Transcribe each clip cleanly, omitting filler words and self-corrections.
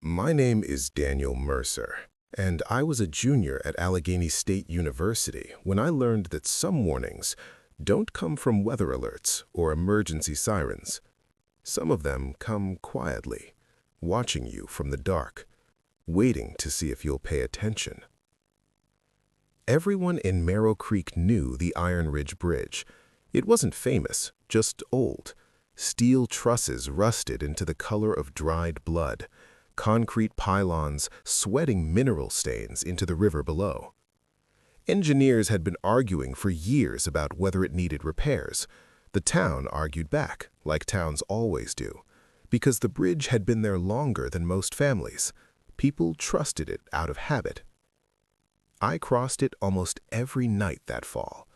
My name is Daniel Mercer, and I was a junior at Allegheny State University when I learned that some warnings don't come from weather alerts or emergency sirens. Some of them come quietly, watching you from the dark, waiting to see if you'll pay attention. Everyone in Merrill Creek knew the Iron Ridge Bridge. It wasn't famous, just old. Steel trusses rusted into the color of dried blood, concrete pylons sweating mineral stains into the river below. Engineers had been arguing for years about whether it needed repairs. The town argued back, like towns always do, because the bridge had been there longer than most families. People trusted it out of habit. I crossed it almost every night that fall.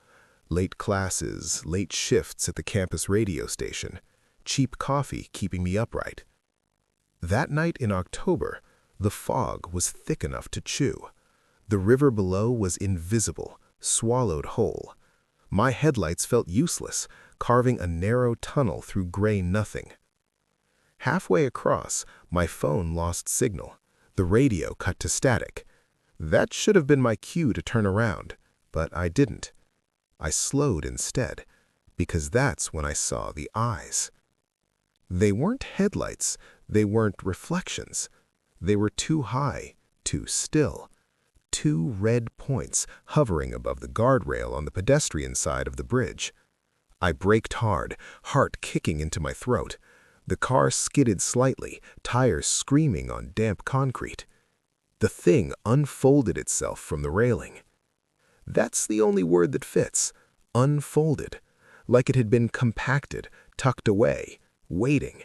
Late classes, late shifts at the campus radio station, cheap coffee keeping me upright. That night in October, the fog was thick enough to chew. The river below was invisible, swallowed whole. My headlights felt useless, carving a narrow tunnel through gray nothing. Halfway across, my phone lost signal. The radio cut to static. That should have been my cue to turn around, but I didn't. I slowed instead, because that's when I saw the eyes. They weren't headlights, they weren't reflections. They were too high, too still. Two red points hovering above the guardrail on the pedestrian side of the bridge. I braked hard, heart kicking into my throat. The car skidded slightly, tires screaming on damp concrete. The thing unfolded itself from the railing. That's the only word that fits. Unfolded. Like it had been compacted, tucked away, waiting.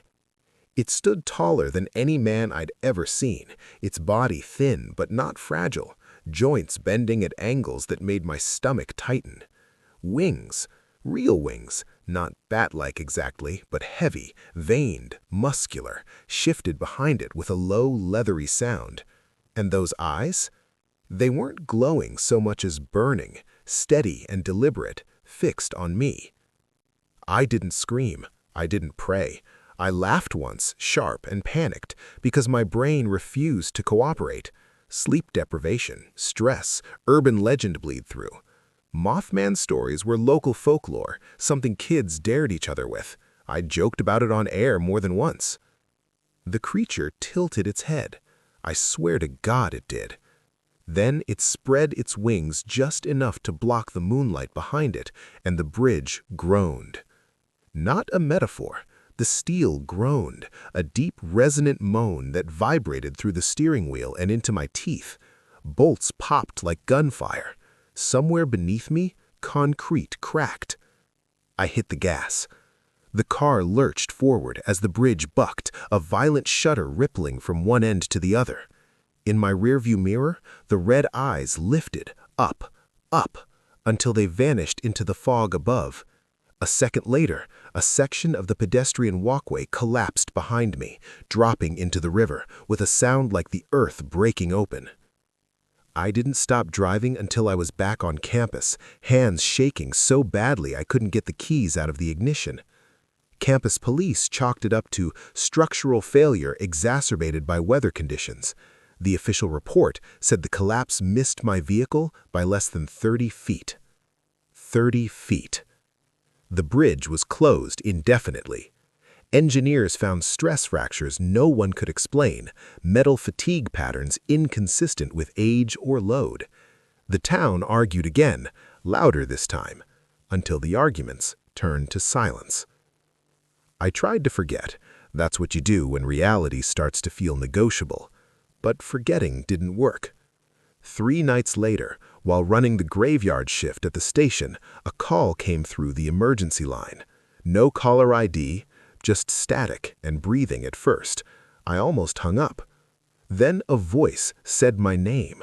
It stood taller than any man I'd ever seen, its body thin but not fragile, joints bending at angles that made my stomach tighten. Wings, real wings, not bat-like exactly, but heavy, veined, muscular, shifted behind it with a low, leathery sound. And those eyes? They weren't glowing so much as burning, steady and deliberate, fixed on me. I didn't scream. I didn't pray. I laughed once, sharp and panicked, because my brain refused to cooperate. Sleep deprivation, stress, urban legend bleed through. Mothman stories were local folklore, something kids dared each other with. I joked about it on air more than once. The creature tilted its head. I swear to God it did. Then it spread its wings just enough to block the moonlight behind it, and the bridge groaned. Not a metaphor. The steel groaned, a deep, resonant moan that vibrated through the steering wheel and into my teeth. Bolts popped like gunfire. Somewhere beneath me, concrete cracked. I hit the gas. The car lurched forward as the bridge bucked, a violent shudder rippling from one end to the other. In my rearview mirror, the red eyes lifted, up, until they vanished into the fog above. A second later, a section of the pedestrian walkway collapsed behind me, dropping into the river with a sound like the earth breaking open. I didn't stop driving until I was back on campus, hands shaking so badly I couldn't get the keys out of the ignition. Campus police chalked it up to structural failure exacerbated by weather conditions. The official report said the collapse missed my vehicle by less than 30 feet. 30 feet. The bridge was closed indefinitely. Engineers found stress fractures no one could explain, metal fatigue patterns inconsistent with age or load. The town argued again, louder this time, until the arguments turned to silence. I tried to forget. That's what you do when reality starts to feel negotiable. But forgetting didn't work. 3 nights later, while running the graveyard shift at the station, a call came through the emergency line. No caller ID, just static and breathing at first. I almost hung up. Then a voice said my name.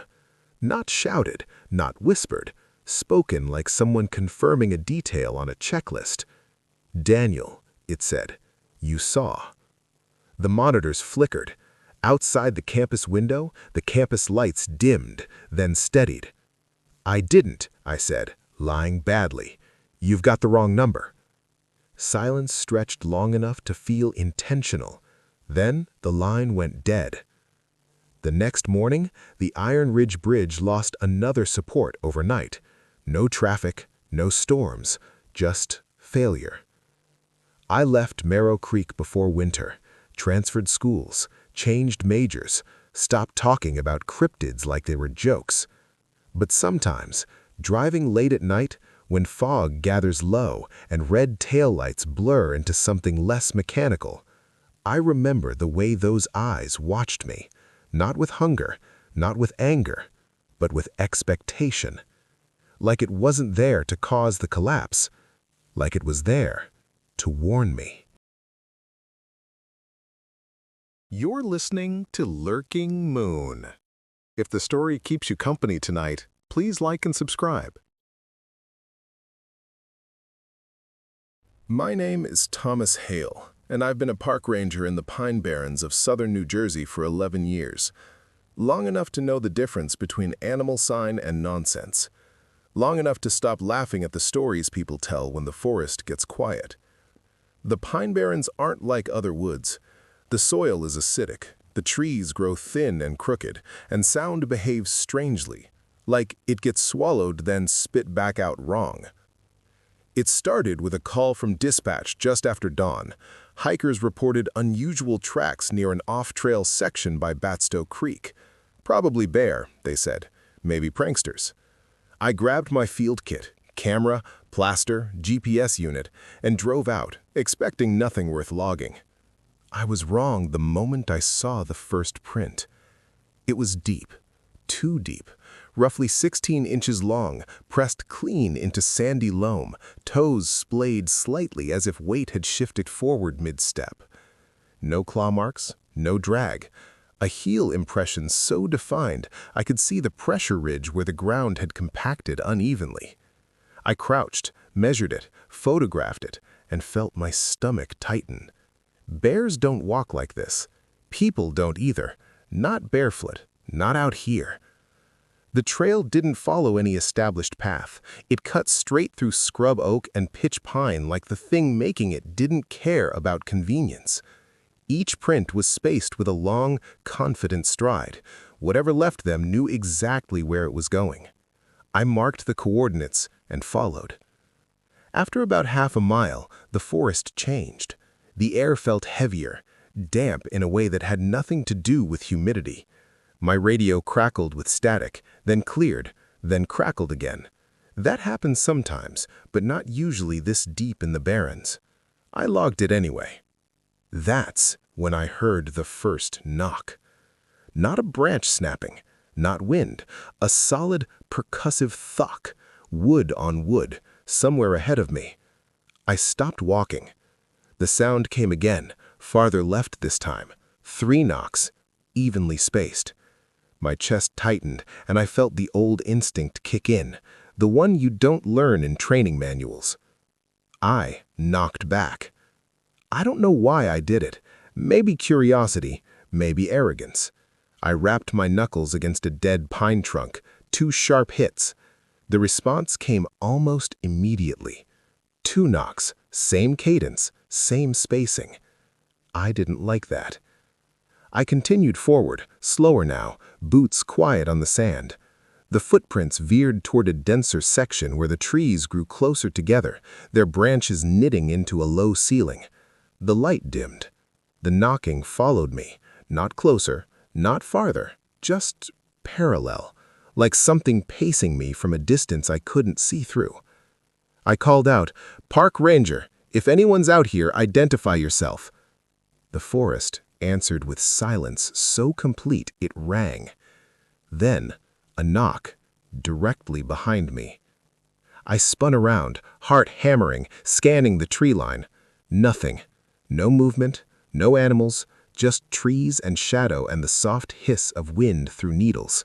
Not shouted, not whispered, spoken like someone confirming a detail on a checklist. "Daniel," it said, "you saw." The monitors flickered. Outside the campus window, the campus lights dimmed, then steadied. "I didn't," I said, lying badly. "You've got the wrong number." Silence stretched long enough to feel intentional. Then the line went dead. The next morning, the Iron Ridge Bridge lost another support overnight. No traffic, no storms, just failure. I left Merrow Creek before winter, transferred schools, changed majors, stopped talking about cryptids like they were jokes. But sometimes, driving late at night, when fog gathers low and red taillights blur into something less mechanical, I remember the way those eyes watched me, not with hunger, not with anger, but with expectation. Like it wasn't there to cause the collapse, like it was there to warn me. You're listening to Lurking Moon. If the story keeps you company tonight, please like and subscribe. My name is Thomas Hale, and I've been a park ranger in the Pine Barrens of southern New Jersey for 11 years. Long enough to know the difference between animal sign and nonsense. Long enough to stop laughing at the stories people tell when the forest gets quiet. The Pine Barrens aren't like other woods. The soil is acidic, the trees grow thin and crooked, and sound behaves strangely, like it gets swallowed then spit back out wrong. It started with a call from dispatch just after dawn. Hikers reported unusual tracks near an off-trail section by Batstow Creek. Probably bear, they said, maybe pranksters. I grabbed my field kit, camera, plaster, GPS unit, and drove out, expecting nothing worth logging. I was wrong the moment I saw the first print. It was deep, too deep, roughly 16 inches long, pressed clean into sandy loam, toes splayed slightly as if weight had shifted forward mid-step. No claw marks, no drag. A heel impression so defined I could see the pressure ridge where the ground had compacted unevenly. I crouched, measured it, photographed it, and felt my stomach tighten. Bears don't walk like this. People don't either. Not barefoot, not out here. The trail didn't follow any established path. It cut straight through scrub oak and pitch pine like the thing making it didn't care about convenience. Each print was spaced with a long, confident stride. Whatever left them knew exactly where it was going. I marked the coordinates and followed. After about half a mile, the forest changed. The air felt heavier, damp in a way that had nothing to do with humidity. My radio crackled with static, then cleared, then crackled again. That happens sometimes, but not usually this deep in the barrens. I logged it anyway. That's when I heard the first knock. Not a branch snapping, not wind, a solid, percussive thunk, wood on wood, somewhere ahead of me. I stopped walking. The sound came again, farther left this time. 3 knocks, evenly spaced. My chest tightened, and I felt the old instinct kick in, the one you don't learn in training manuals. I knocked back. I don't know why I did it. Maybe curiosity, maybe arrogance. I rapped my knuckles against a dead pine trunk, 2 sharp hits. The response came almost immediately. 2 knocks, same cadence, same spacing. I didn't like that. I continued forward, slower now, boots quiet on the sand. The footprints veered toward a denser section where the trees grew closer together, their branches knitting into a low ceiling. The light dimmed. The knocking followed me, not closer, not farther, just parallel, like something pacing me from a distance I couldn't see through. I called out, "Park Ranger, if anyone's out here, identify yourself." The forest answered with silence so complete it rang. Then, a knock, directly behind me. I spun around, heart hammering, scanning the tree line. Nothing. No movement, no animals, just trees and shadow and the soft hiss of wind through needles.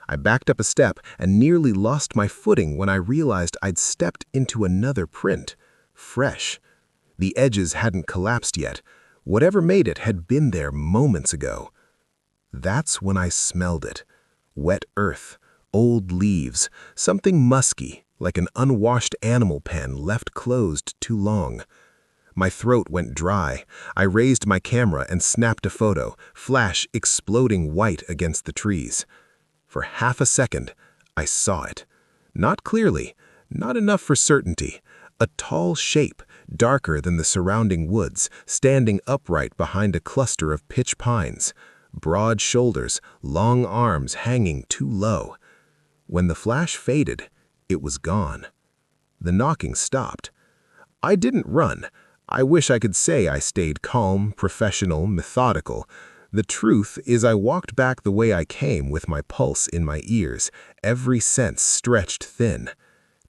I backed up a step and nearly lost my footing when I realized I'd stepped into another print. Fresh. The edges hadn't collapsed yet. Whatever made it had been there moments ago. That's when I smelled it. Wet earth, old leaves, something musky, like an unwashed animal pen left closed too long. My throat went dry. I raised my camera and snapped a photo, flash exploding white against the trees. For half a second, I saw it. Not clearly, not enough for certainty. A tall shape, darker than the surrounding woods, standing upright behind a cluster of pitch pines. Broad shoulders, long arms hanging too low. When the flash faded, it was gone. The knocking stopped. I didn't run. I wish I could say I stayed calm, professional, methodical. The truth is I walked back the way I came with my pulse in my ears, every sense stretched thin.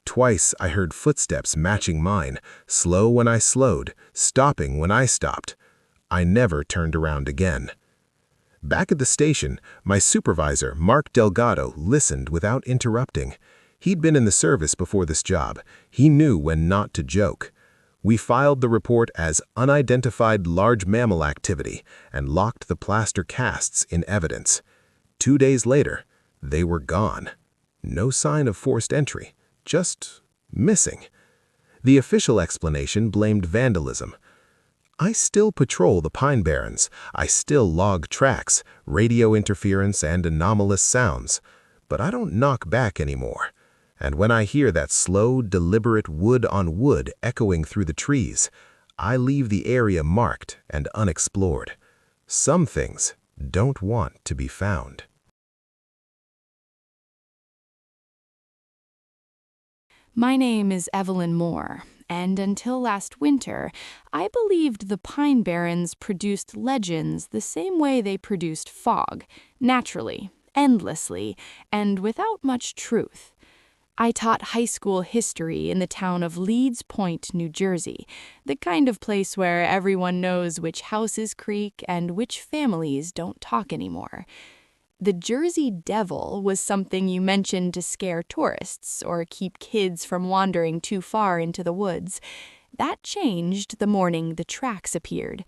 Twice I heard footsteps matching mine, slow when I slowed, stopping when I stopped. I never turned around again. Back at the station, my supervisor, Mark Delgado, listened without interrupting. He'd been in the service before this job. He knew when not to joke. We filed the report as unidentified large mammal activity and locked the plaster casts in evidence. 2 days later, they were gone. No sign of forced entry, just missing. The official explanation blamed vandalism. I still patrol the Pine Barrens. I still log tracks, radio interference, and anomalous sounds. But I don't knock back anymore. And when I hear that slow, deliberate wood on wood echoing through the trees, I leave the area marked and unexplored. Some things don't want to be found. My name is Evelyn Moore, and until last winter, I believed the Pine Barrens produced legends the same way they produced fog, naturally, endlessly, and without much truth. I taught high school history in the town of Leeds Point, New Jersey, the kind of place where everyone knows which houses creak and which families don't talk anymore. The Jersey Devil was something you mentioned to scare tourists or keep kids from wandering too far into the woods. That changed the morning the tracks appeared.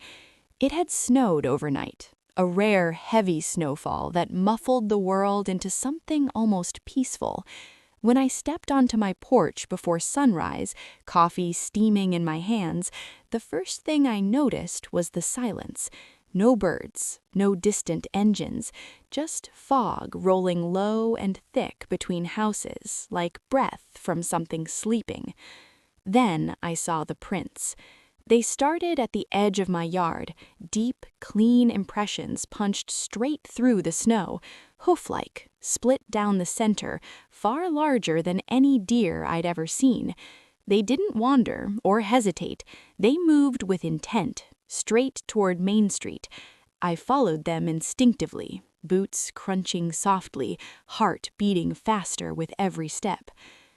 It had snowed overnight, a rare, heavy snowfall that muffled the world into something almost peaceful. When I stepped onto my porch before sunrise, coffee steaming in my hands, the first thing I noticed was the silence. No birds, no distant engines, just fog rolling low and thick between houses, like breath from something sleeping. Then I saw the prints. They started at the edge of my yard, deep, clean impressions punched straight through the snow, hoof-like, split down the center, far larger than any deer I'd ever seen. They didn't wander or hesitate. They moved with intent, straight toward Main Street. I followed them instinctively, boots crunching softly, heart beating faster with every step.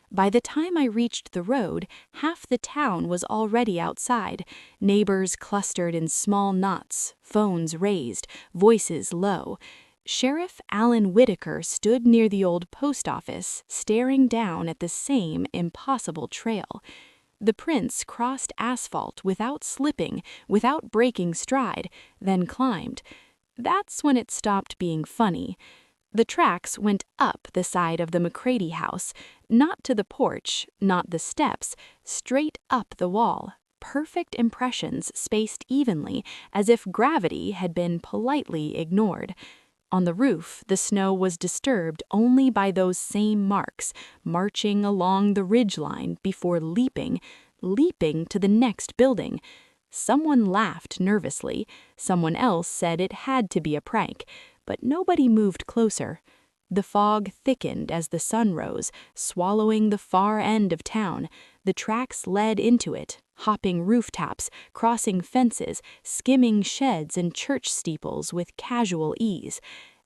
By the time I reached the road, half the town was already outside, neighbors clustered in small knots, phones raised, voices low. Sheriff Alan Whitaker stood near the old post office, staring down at the same impossible trail. The prints crossed asphalt without slipping, without breaking stride, then climbed. That's when it stopped being funny. The tracks went up the side of the McCready house, not to the porch, not the steps, straight up the wall. Perfect impressions spaced evenly, as if gravity had been politely ignored. On the roof, the snow was disturbed only by those same marks, marching along the ridgeline before leaping to the next building. Someone laughed nervously. Someone else said it had to be a prank, but nobody moved closer. The fog thickened as the sun rose, swallowing the far end of town. The tracks led into it, hopping rooftops, crossing fences, skimming sheds and church steeples with casual ease.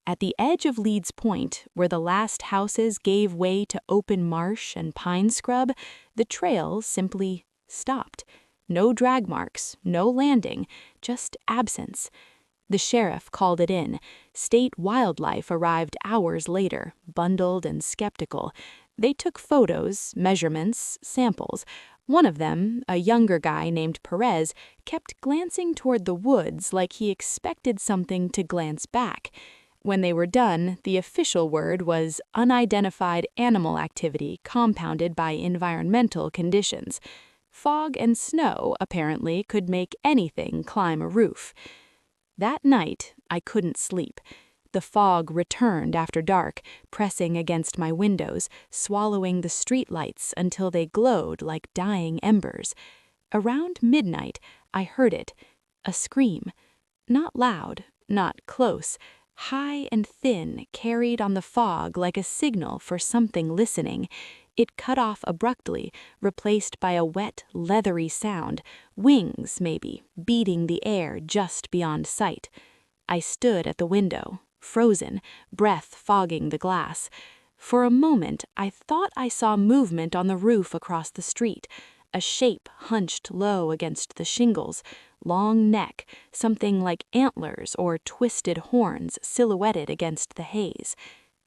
At the edge of Leeds Point, where the last houses gave way to open marsh and pine scrub, the trail simply stopped. No drag marks, no landing, just absence. The sheriff called it in. State wildlife arrived hours later, bundled and skeptical. They took photos, measurements, samples. One of them, a younger guy named Perez, kept glancing toward the woods like he expected something to glance back. When they were done, the official word was unidentified animal activity compounded by environmental conditions. Fog and snow, apparently, could make anything climb a roof. That night, I couldn't sleep. The fog returned after dark, pressing against my windows, swallowing the streetlights until they glowed like dying embers. Around midnight, I heard it, a scream. Not loud, not close, high and thin, carried on the fog like a signal for something listening. It cut off abruptly, replaced by a wet, leathery sound, wings, maybe, beating the air just beyond sight. I stood at the window, frozen, breath fogging the glass. For a moment, I thought I saw movement on the roof across the street, a shape hunched low against the shingles, long neck, something like antlers or twisted horns silhouetted against the haze.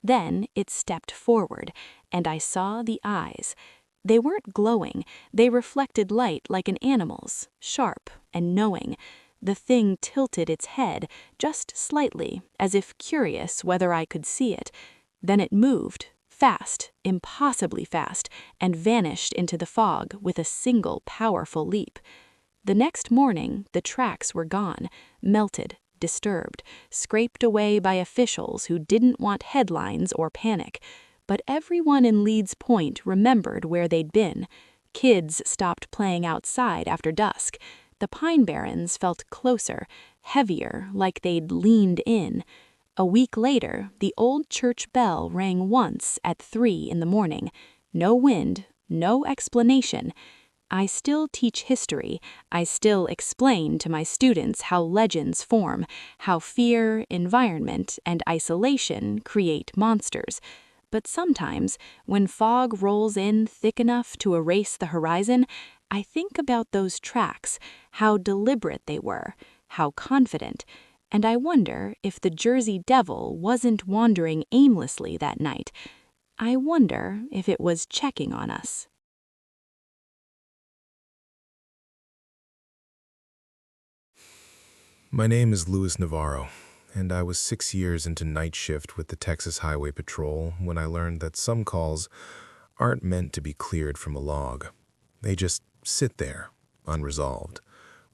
Then it stepped forward, and I saw the eyes. They weren't glowing, they reflected light like an animal's, sharp and knowing. The thing tilted its head, just slightly, as if curious whether I could see it. Then it moved, fast, impossibly fast, and vanished into the fog with a single powerful leap. The next morning, the tracks were gone, melted, disturbed, scraped away by officials who didn't want headlines or panic. But everyone in Leeds Point remembered where they'd been. Kids stopped playing outside after dusk. The Pine Barrens felt closer, heavier, like they'd leaned in. A week later, the old church bell rang once at 3 in the morning. No wind, no explanation. I still teach history. I still explain to my students how legends form, how fear, environment, and isolation create monsters. But sometimes, when fog rolls in thick enough to erase the horizon, I think about those tracks, how deliberate they were, how confident, and I wonder if the Jersey Devil wasn't wandering aimlessly that night. I wonder if it was checking on us. My name is Luis Navarro, and I was 6 years into night shift with the Texas Highway Patrol when I learned that some calls aren't meant to be cleared from a log. They just sit there, unresolved,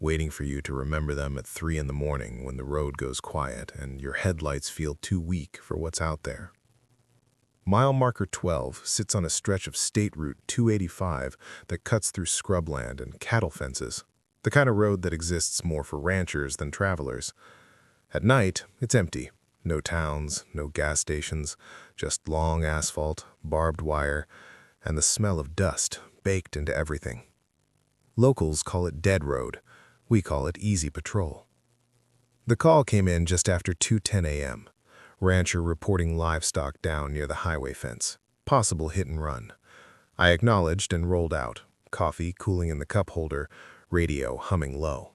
waiting for you to remember them at 3 in the morning when the road goes quiet and your headlights feel too weak for what's out there. Mile marker 12 sits on a stretch of State Route 285 that cuts through scrubland and cattle fences, the kind of road that exists more for ranchers than travelers. At night, it's empty. No towns, no gas stations, just long asphalt, barbed wire, and the smell of dust baked into everything. Locals call it Dead Road. We call it Easy Patrol. The call came in just after 2:10 a.m. Rancher reporting livestock down near the highway fence. Possible hit and run. I acknowledged and rolled out, coffee cooling in the cup holder, radio humming low.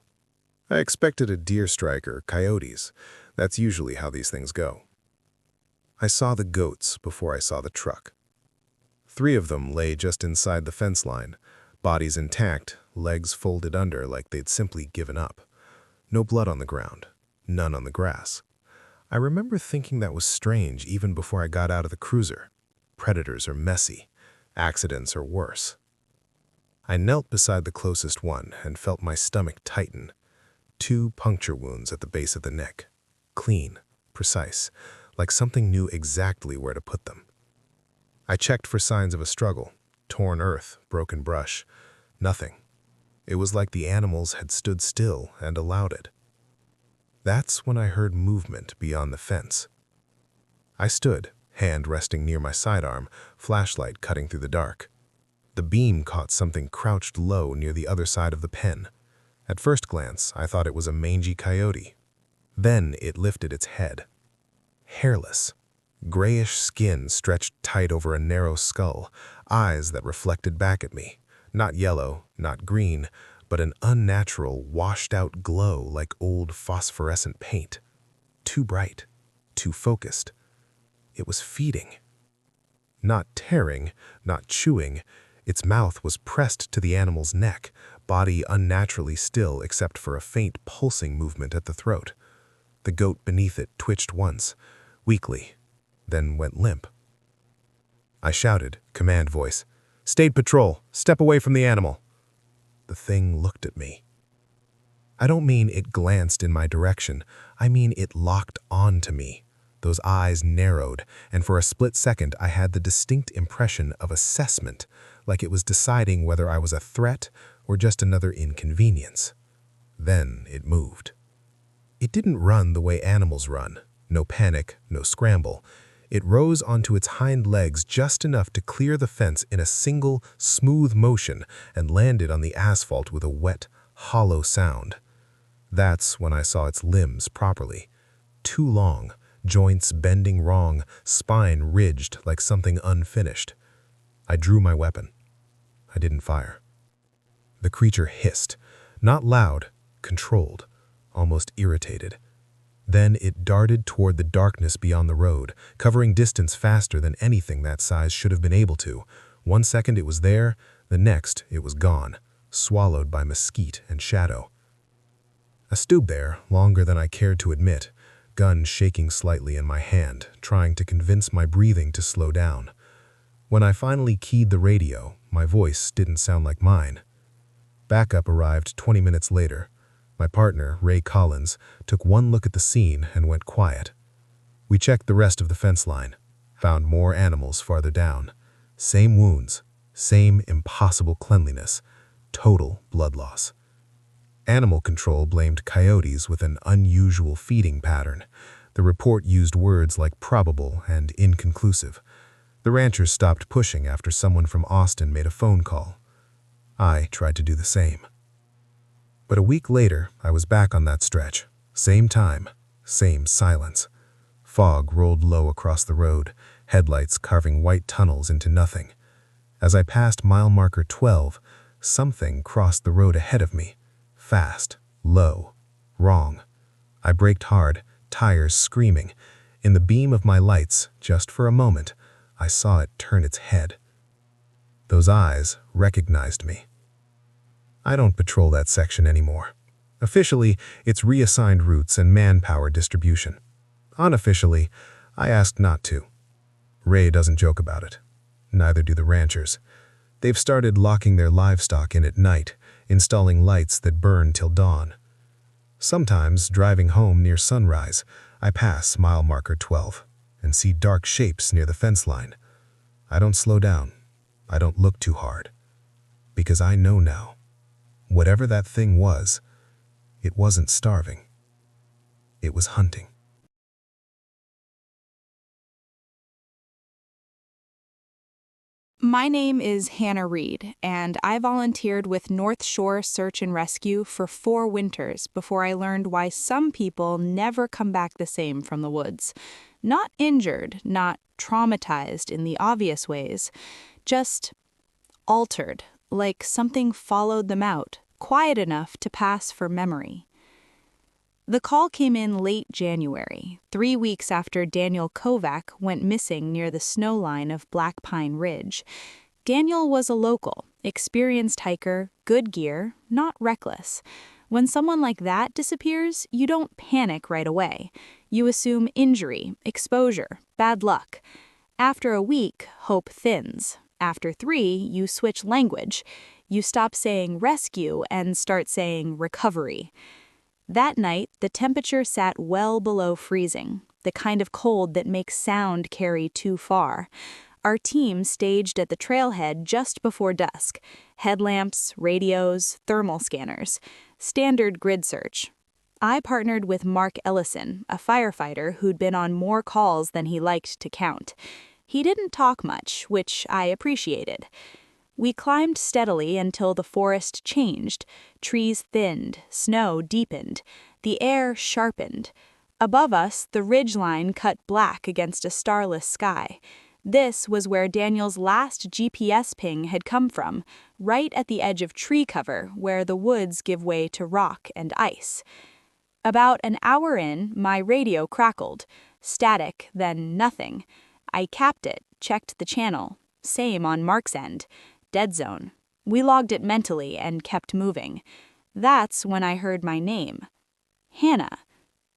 I expected a deer strike or coyotes. That's usually how these things go. I saw the goats before I saw the truck. 3 of them lay just inside the fence line, bodies intact, legs folded under like they'd simply given up. No blood on the ground, none on the grass. I remember thinking that was strange even before I got out of the cruiser. Predators are messy. Accidents are worse. I knelt beside the closest one and felt my stomach tighten. 2 puncture wounds at the base of the neck. Clean, precise, like something knew exactly where to put them. I checked for signs of a struggle. Torn earth, broken brush. Nothing. It was like the animals had stood still and allowed it. That's when I heard movement beyond the fence. I stood, hand resting near my sidearm, flashlight cutting through the dark. The beam caught something crouched low near the other side of the pen. At first glance, I thought it was a mangy coyote. Then it lifted its head. Hairless. Grayish skin stretched tight over a narrow skull, eyes that reflected back at me. Not yellow, not green, but an unnatural, washed-out glow like old phosphorescent paint. Too bright, too focused. It was feeding. Not tearing, not chewing. Its mouth was pressed to the animal's neck, body unnaturally still except for a faint pulsing movement at the throat. The goat beneath it twitched once, weakly, then went limp. I shouted, command voice, "State Patrol, step away from the animal." the thing looked at me. I don't mean it glanced in my direction, I mean it locked on to me. Those eyes narrowed, and for a split second I had the distinct impression of assessment, like it was deciding whether I was a threat or just another inconvenience. Then it moved. It didn't run the way animals run. No panic, no scramble. It rose onto its hind legs just enough to clear the fence in a single, smooth motion and landed on the asphalt with a wet, hollow sound. That's when I saw its limbs properly. Too long, joints bending wrong, spine ridged like something unfinished. I drew my weapon. I didn't fire. The creature hissed, not loud, controlled, almost irritated. Then it darted toward the darkness beyond the road, covering distance faster than anything that size should have been able to. 1 second it was there, the next it was gone, swallowed by mesquite and shadow. I stood there longer than I cared to admit, gun shaking slightly in my hand, trying to convince my breathing to slow down. When I finally keyed the radio, my voice didn't sound like mine. Backup arrived 20 minutes later. My partner, Ray Collins, took one look at the scene and went quiet. We checked the rest of the fence line, found more animals farther down. Same wounds, same impossible cleanliness, total blood loss. Animal control blamed coyotes with an unusual feeding pattern. The report used words like probable and inconclusive. The ranchers stopped pushing after someone from Austin made a phone call. I tried to do the same. But a week later, I was back on that stretch. Same time, same silence. Fog rolled low across the road, headlights carving white tunnels into nothing. As I passed mile marker 12, something crossed the road ahead of me. Fast, low, wrong. I braked hard, tires screaming. In the beam of my lights, just for a moment, I saw it turn its head. Those eyes recognized me. I don't patrol that section anymore. Officially, it's reassigned routes and manpower distribution. Unofficially, I asked not to. Ray doesn't joke about it. Neither do the ranchers. They've started locking their livestock in at night, installing lights that burn till dawn. Sometimes, driving home near sunrise, I pass mile marker 12 and see dark shapes near the fence line. I don't slow down. I don't look too hard. Because I know now. Whatever that thing was, it wasn't starving. It was hunting. My name is Hannah Reed, and I volunteered with North Shore Search and Rescue for 4 winters before I learned why some people never come back the same from the woods. Not injured, not traumatized in the obvious ways, just altered, like something followed them out, quiet enough to pass for memory. The call came in late January, 3 weeks after Daniel Kovac went missing near the snow line of Black Pine Ridge. Daniel was a local, experienced hiker, good gear, not reckless. When someone like that disappears, you don't panic right away. You assume injury, exposure, bad luck. After a week, hope thins. After 3, you switch language. You stop saying rescue and start saying recovery. That night, the temperature sat well below freezing, the kind of cold that makes sound carry too far. Our team staged at the trailhead just before dusk. Headlamps, radios, thermal scanners. Standard grid search. I partnered with Mark Ellison, a firefighter who'd been on more calls than he liked to count. He didn't talk much, which I appreciated. We climbed steadily until the forest changed. Trees thinned, snow deepened, the air sharpened. Above us, the ridgeline cut black against a starless sky. This was where Daniel's last GPS ping had come from, right at the edge of tree cover where the woods give way to rock and ice. About an hour in, my radio crackled. Static, then nothing. I capped it, checked the channel. Same on Mark's end. Dead zone. We logged it mentally and kept moving. That's when I heard my name. Hannah.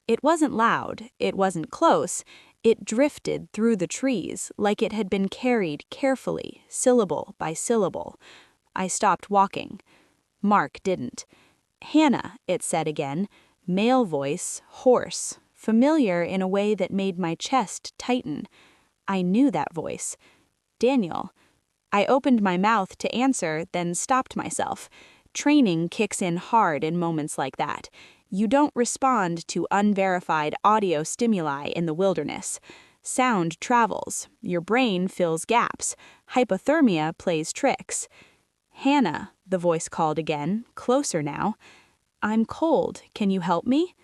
It wasn't loud, it wasn't close. It drifted through the trees like it had been carried carefully, syllable by syllable. I stopped walking. Mark didn't. "Hannah," it said again, male voice, hoarse, familiar in a way that made my chest tighten. I knew that voice. "Daniel." I opened my mouth to answer, then stopped myself. Training kicks in hard in moments like that. You don't respond to unverified audio stimuli in the wilderness. Sound travels. Your brain fills gaps. Hypothermia plays tricks. "Hannah," the voice called again, closer now. "I'm cold. Can you help me?"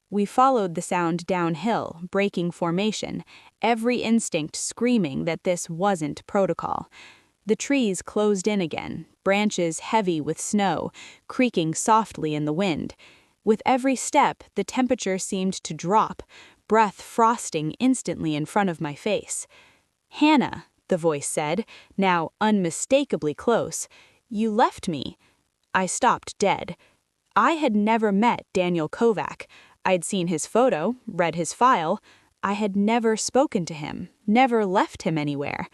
We followed the sound downhill, breaking formation, every instinct screaming that this wasn't protocol. The trees closed in again, branches heavy with snow, creaking softly in the wind. With every step, the temperature seemed to drop, breath frosting instantly in front of my face. "Hannah," the voice said, now unmistakably close, "you left me." I stopped dead. I had never met Daniel Kovac. I'd seen his photo, read his file. I had never spoken to him, never left him anywhere.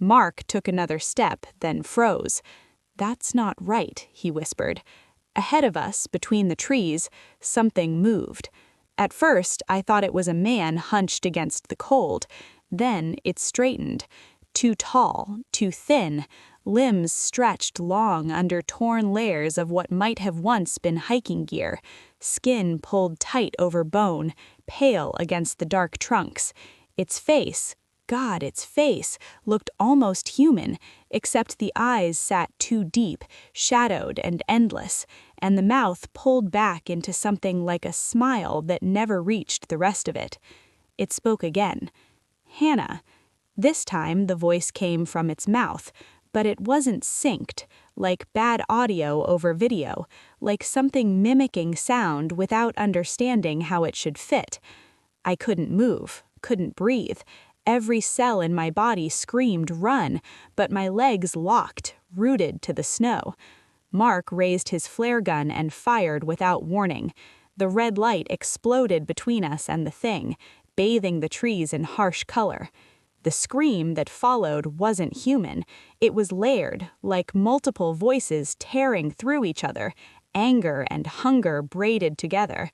Mark took another step, then froze. "That's not right," he whispered. Ahead of us, between the trees, something moved. At first, I thought it was a man hunched against the cold. Then it straightened. Too tall, too thin, limbs stretched long under torn layers of what might have once been hiking gear, skin pulled tight over bone, pale against the dark trunks. Its face, God, its face, looked almost human, except the eyes sat too deep, shadowed and endless, and the mouth pulled back into something like a smile that never reached the rest of it. It spoke again. "Hannah." This time the voice came from its mouth, but it wasn't synced, like bad audio over video, like something mimicking sound without understanding how it should fit. I couldn't move, couldn't breathe. Every cell in my body screamed run, but my legs locked, rooted to the snow. Mark raised his flare gun and fired without warning. The red light exploded between us and the thing, bathing the trees in harsh color. The scream that followed wasn't human. It was layered, like multiple voices tearing through each other, anger and hunger braided together.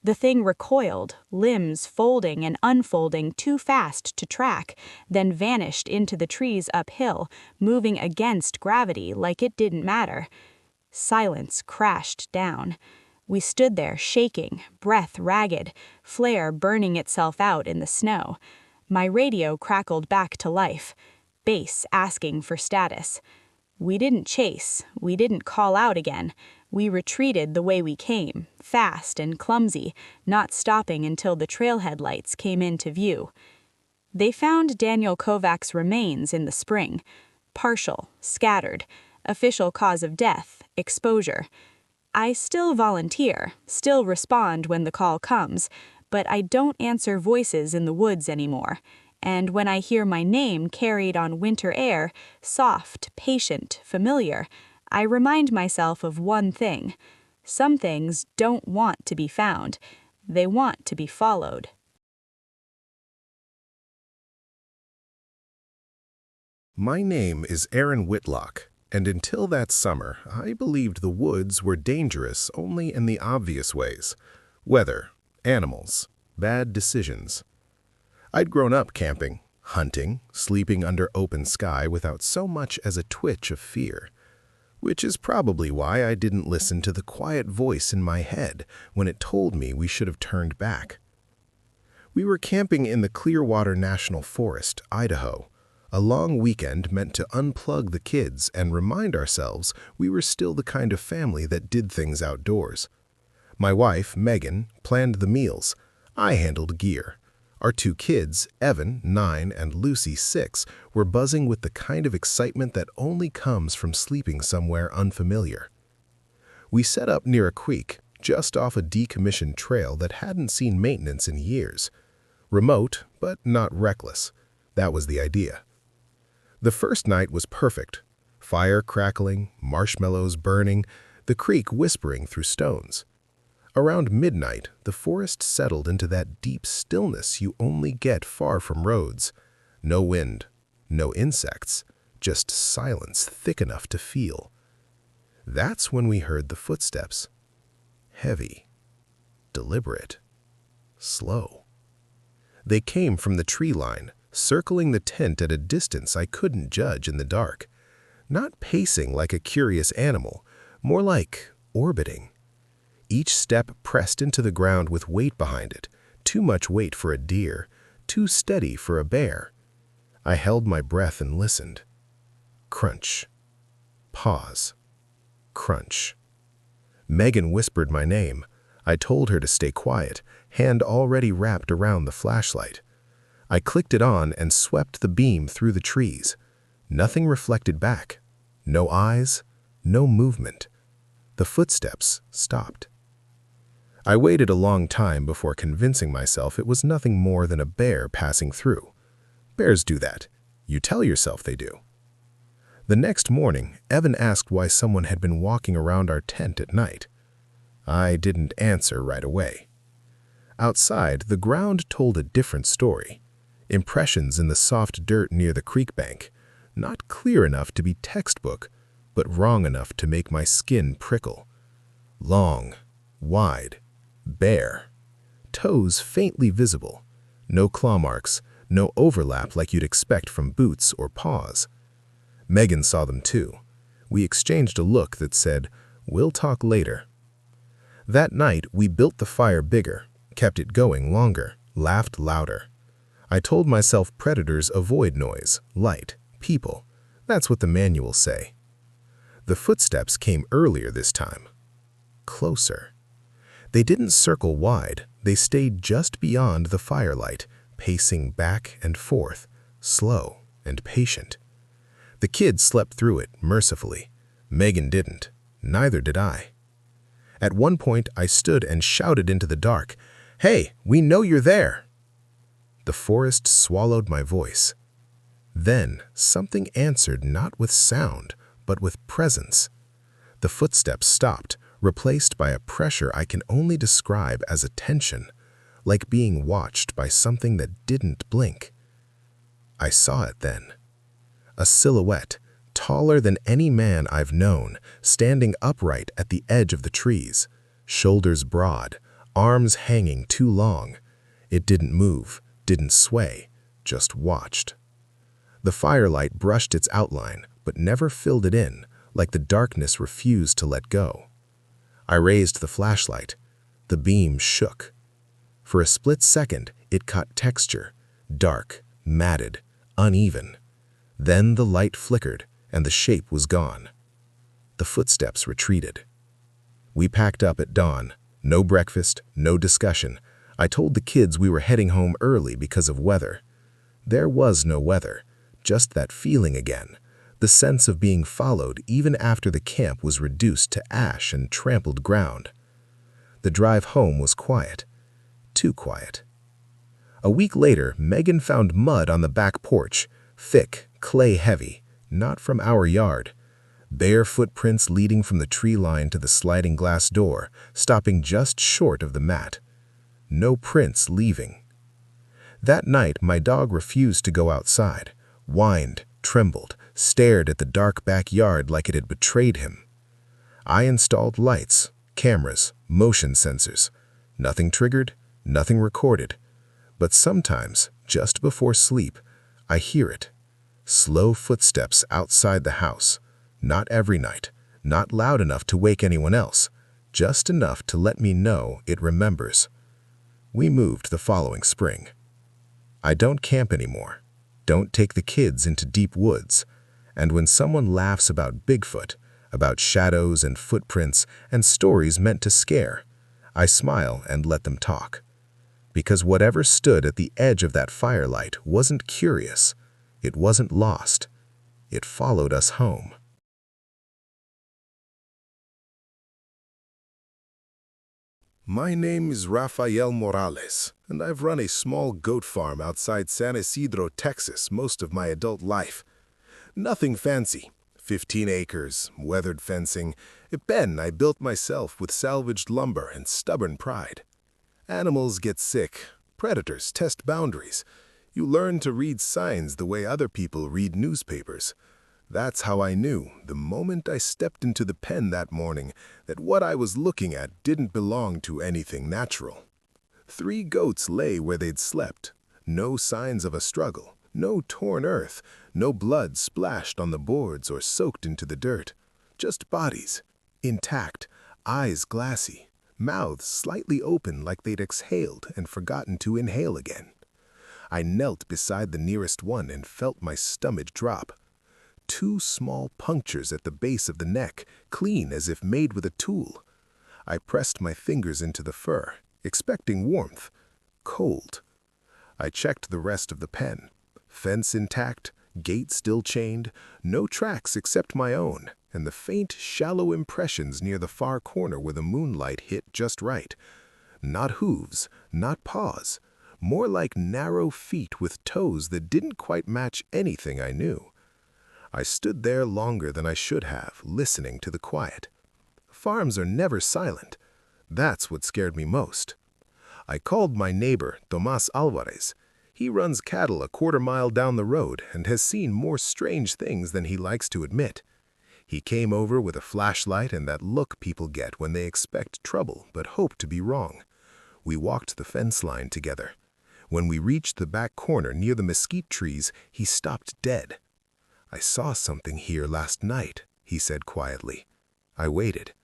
The thing recoiled, limbs folding and unfolding too fast to track, then vanished into the trees uphill, moving against gravity like it didn't matter. Silence crashed down. We stood there shaking, breath ragged, flare burning itself out in the snow. My radio crackled back to life, bass asking for status. We didn't chase, we didn't call out again. We retreated the way we came, fast and clumsy, not stopping until the trailhead lights came into view. They found Daniel Kovac's remains in the spring. Partial, scattered. Official cause of death, exposure. I still volunteer, still respond when the call comes, but I don't answer voices in the woods anymore. And when I hear my name carried on winter air, soft, patient, familiar, I remind myself of one thing. Some things don't want to be found. They want to be followed. My name is Aaron Whitlock, and until that summer, I believed the woods were dangerous only in the obvious ways. Weather, animals, bad decisions. I'd grown up camping, hunting, sleeping under open sky without so much as a twitch of fear. Which is probably why I didn't listen to the quiet voice in my head when it told me we should have turned back. We were camping in the Clearwater National Forest, Idaho. A long weekend meant to unplug the kids and remind ourselves we were still the kind of family that did things outdoors. My wife, Megan, planned the meals. I handled gear. Our two kids, Evan, 9, and Lucy, 6, were buzzing with the kind of excitement that only comes from sleeping somewhere unfamiliar. We set up near a creek, just off a decommissioned trail that hadn't seen maintenance in years. Remote, but not reckless. That was the idea. The first night was perfect. Fire crackling, marshmallows burning, the creek whispering through stones. Around midnight, the forest settled into that deep stillness you only get far from roads. No wind, no insects, just silence thick enough to feel. That's when we heard the footsteps. Heavy, deliberate, slow. They came from the tree line, circling the tent at a distance I couldn't judge in the dark. Not pacing like a curious animal, more like orbiting. Each step pressed into the ground with weight behind it, too much weight for a deer, too steady for a bear. I held my breath and listened. Crunch. Pause. Crunch. Megan whispered my name. I told her to stay quiet, hand already wrapped around the flashlight. I clicked it on and swept the beam through the trees. Nothing reflected back. No eyes, no movement. The footsteps stopped. I waited a long time before convincing myself it was nothing more than a bear passing through. Bears do that. You tell yourself they do. The next morning, Evan asked why someone had been walking around our tent at night. I didn't answer right away. Outside, the ground told a different story. Impressions in the soft dirt near the creek bank, not clear enough to be textbook, but wrong enough to make my skin prickle. Long, wide, bare. Toes faintly visible. No claw marks, no overlap like you'd expect from boots or paws. Megan saw them too. We exchanged a look that said, "We'll talk later." That night, we built the fire bigger, kept it going longer, laughed louder. I told myself predators avoid noise, light, people. That's what the manuals say. The footsteps came earlier this time. Closer. They didn't circle wide, they stayed just beyond the firelight, pacing back and forth, slow and patient. The kids slept through it mercifully. Megan didn't. Neither did I. At one point, I stood and shouted into the dark, "Hey, we know you're there!" The forest swallowed my voice. Then, something answered not with sound, but with presence. The footsteps stopped, replaced by a pressure I can only describe as a tension, like being watched by something that didn't blink. I saw it then. A silhouette, taller than any man I've known, standing upright at the edge of the trees, shoulders broad, arms hanging too long. It didn't move, didn't sway, just watched. The firelight brushed its outline, but never filled it in, like the darkness refused to let go. I raised the flashlight. The beam shook. For a split second, it caught texture, dark, matted, uneven. Then the light flickered, and the shape was gone. The footsteps retreated. We packed up at dawn. No breakfast, no discussion. I told the kids we were heading home early because of weather. There was no weather, just that feeling again, the sense of being followed even after the camp was reduced to ash and trampled ground. The drive home was quiet, too quiet. A week later, Megan found mud on the back porch, thick, clay-heavy, not from our yard. Bare footprints leading from the tree line to the sliding glass door, stopping just short of the mat. No prints leaving. That night, my dog refused to go outside, whined, trembled, stared at the dark backyard like it had betrayed him. I installed lights, cameras, motion sensors. Nothing triggered, nothing recorded. But sometimes, just before sleep, I hear it. Slow footsteps outside the house. Not every night, not loud enough to wake anyone else, just enough to let me know it remembers. We moved the following spring. I don't camp anymore, don't take the kids into deep woods, and when someone laughs about Bigfoot, about shadows and footprints and stories meant to scare, I smile and let them talk. Because whatever stood at the edge of that firelight wasn't curious, it wasn't lost, it followed us home. My name is Rafael Morales, and I've run a small goat farm outside San Isidro, Texas, most of my adult life. Nothing fancy. 15 acres, weathered fencing, a pen I built myself with salvaged lumber and stubborn pride. Animals get sick, predators test boundaries. You learn to read signs the way other people read newspapers. That's how I knew, the moment I stepped into the pen that morning, that what I was looking at didn't belong to anything natural. 3 goats lay where they'd slept. No signs of a struggle, no torn earth, no blood splashed on the boards or soaked into the dirt. Just bodies, intact, eyes glassy, mouths slightly open like they'd exhaled and forgotten to inhale again. I knelt beside the nearest one and felt my stomach drop. 2 small punctures at the base of the neck, clean as if made with a tool. I pressed my fingers into the fur, expecting warmth. Cold. I checked the rest of the pen. Fence intact, gate still chained, no tracks except my own, and the faint, shallow impressions near the far corner where the moonlight hit just right. Not hooves, not paws, more like narrow feet with toes that didn't quite match anything I knew. I stood there longer than I should have, listening to the quiet. Farms are never silent. That's what scared me most. I called my neighbor, Tomas Alvarez. He runs cattle a quarter-mile down the road and has seen more strange things than he likes to admit. He came over with a flashlight and that look people get when they expect trouble but hope to be wrong. We walked the fence line together. When we reached the back corner near the mesquite trees, he stopped dead. "I saw something here last night," he said quietly. I waited.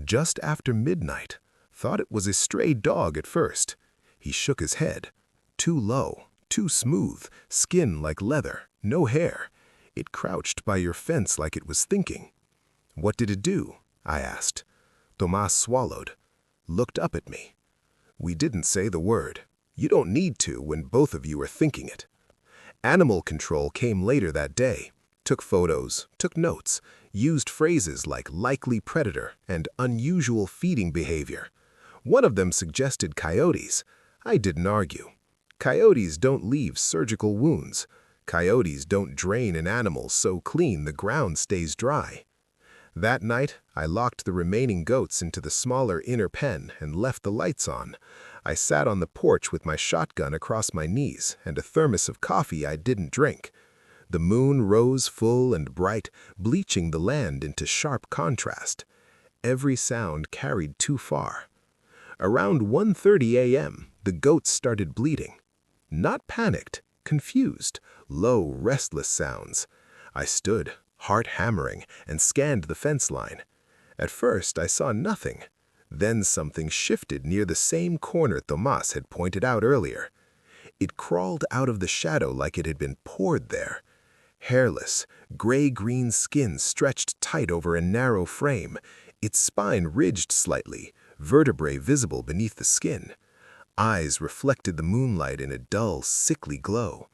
Just after midnight. Thought it was a stray dog at first. He shook his head. Too low, too smooth, skin like leather, no hair. It crouched by your fence like it was thinking. "What did it do?" I asked. Tomas swallowed, looked up at me. "We didn't say the word. You don't need to when both of you are thinking it." Animal control came later that day. Took photos, took notes, used phrases like likely predator and unusual feeding behavior. One of them suggested coyotes. I didn't argue. Coyotes don't leave surgical wounds. Coyotes don't drain an animal so clean the ground stays dry. That night, I locked the remaining goats into the smaller inner pen and left the lights on. I sat on the porch with my shotgun across my knees and a thermos of coffee I didn't drink. The moon rose full and bright, bleaching the land into sharp contrast. Every sound carried too far. Around 1:30 a.m., the goats started bleating. Not panicked, confused, low, restless sounds. I stood, heart hammering, and scanned the fence line. At first, I saw nothing. Then something shifted near the same corner Tomas had pointed out earlier. It crawled out of the shadow like it had been poured there. Hairless, gray-green skin stretched tight over a narrow frame, its spine ridged slightly, vertebrae visible beneath the skin. Eyes reflected the moonlight in a dull, sickly glow.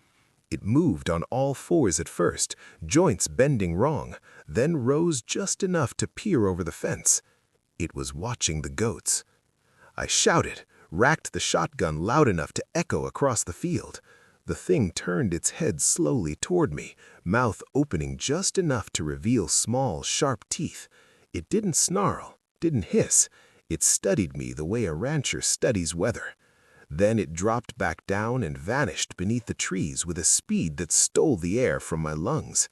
It moved on all fours at first, joints bending wrong, then rose just enough to peer over the fence. It was watching the goats. I shouted, racked the shotgun loud enough to echo across the field. The thing turned its head slowly toward me, mouth opening just enough to reveal small, sharp teeth. It didn't snarl, didn't hiss. It studied me the way a rancher studies weather. Then it dropped back down and vanished beneath the trees with a speed that stole the air from my lungs.